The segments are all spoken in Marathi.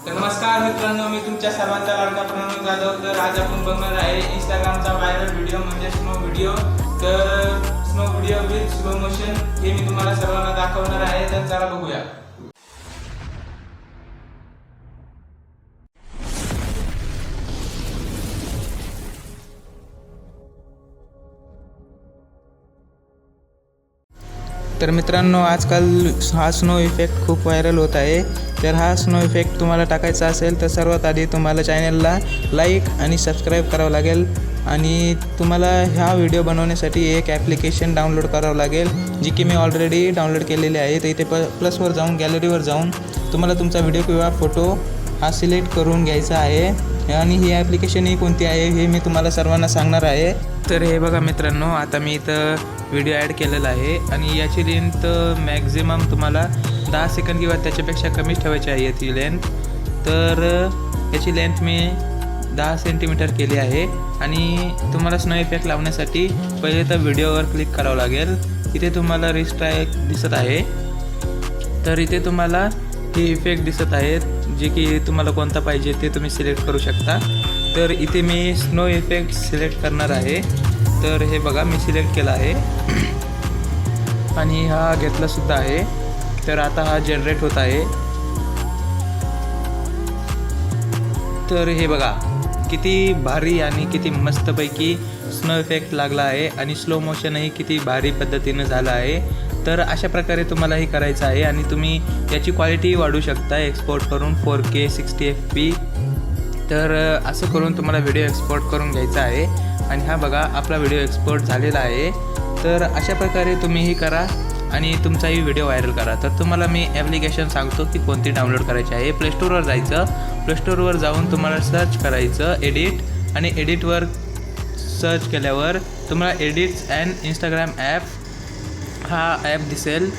तर नमस्कार मित्रांनो, मी तुमच्या सर्वांचा लाडका प्रणव जाधव। तर आज आपण बघणार आहे इंस्टाग्रामचा व्हायरल व्हिडिओ म्हणजे स्नो व्हिडिओ। तर snow video with slow motion हे मी तुम्हाला सर्वांना दाखवणार आहे। तर चला बघूया। तर मित्रांनो, आजकाल हा स्नो इफेक्ट खूप व्हायरल होत आहे। तर हा स्नो इफेक्ट तुम्हाला टाकायचा असेल तर सर्वात आधी तुम्हाला चॅनलला लाईक आणि सबस्क्राईब करावं लागेल आणि तुम्हाला हा व्हिडिओ बनवण्यासाठी एक ॲप्लिकेशन डाउनलोड करावं लागेल, जी की मी ऑलरेडी डाउनलोड केलेली आहे। तर इथे प्लसवर जाऊन गॅलरीवर जाऊन तुम्हाला तुमचा व्हिडिओ किंवा फोटो हा सिलेक्ट करून घ्यायचा आहे आणि ही ॲप्लिकेशन ही कोणती आहे हे मी तुम्हाला सर्वांना सांगणार आहे। तर हे बघा मित्रांनो, आता मी इथं व्हिडिओ ॲड केलेला आहे आणि याची लेंथ मॅक्झिमम तुम्हाला 10 सेकंद किंवा त्याच्यापेक्षा कमीच ठेवायची आहे याची लेंथ। तर याची लेंथ मी 10 सेंटीमीटर केली आहे आणि तुम्हाला स्नो इफेक्ट लावण्यासाठी पहिले तर व्हिडिओवर क्लिक करावं लागेल। इथे तुम्हाला रिस्ट्राईक दिसत आहे, तर इथे तुम्हाला हे इफेक्ट दिसत आहेत, जे की तुम्हाला कोणता पाहिजे ते तुम्ही सिलेक्ट करू शकता। तर इथे मी स्नो इफेक्ट सिलेक्ट करणार आहे। तर हे बघा, मी सिलेक्ट केला आहे आणि हा घेतला सुद्धा आहे। तर आता हा जनरेट होत आहे। तर हे बघा किती भारी आणि किती मस्तपैकी स्नो इफेक्ट लागला आहे आणि स्लो मोशनही किती भारी पद्धतीनं झालं आहे। तर अशा प्रकारे तुम्हाला हे करायचं आहे आणि तुम्ही याची क्वालिटी वाढवू शकता एक्सपोर्ट करून 4K 60 fp। तर असं करून तुम्हाला व्हिडिओ एक्सपोर्ट करून घ्यायचा आहे आणि हा बघा आपला व्हिडिओ एक्सपोर्ट झालेला आहे। तर अशा प्रकारे तुम्हीही करा आणि तुमचाही व्हिडिओ व्हायरल करा। तर तुम्हाला मी ॲप्लिकेशन सांगतो की कोणती डाउनलोड करायची आहे। प्लेस्टोरवर जायचं, प्लेस्टोरवर जाऊन तुम्हाला सर्च करायचं एडिट आणि एडिटवर सर्च केल्यावर तुम्हाला एडिट्स अँड इंस्टाग्राम ॲप हा ॲप दिसेल।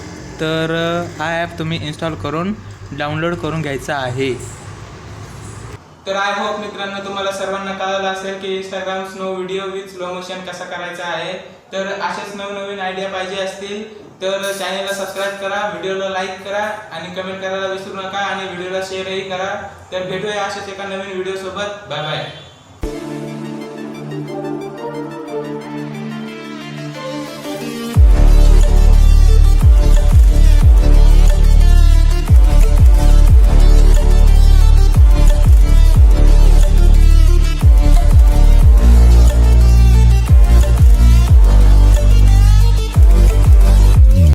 तर हा ॲप तुम्ही इन्स्टॉल करून डाउनलोड करून घ्यायचा आहे। तर आय होप मित्रांनो तुम्हाला सर्वांना कळलं असेल की Instagram snow video with slow motion कसा करायचा आहे। तर अशाच नवनवीन आयडिया पाहिजे असतील तर चॅनलला सबस्क्राईब करा, व्हिडिओला लाईक करा आणि कमेंट करायला विसरू नका आणि व्हिडिओला शेअरही करा। तर भेटूया अशाच एका नवीन व्हिडिओ सोबत। Bye bye.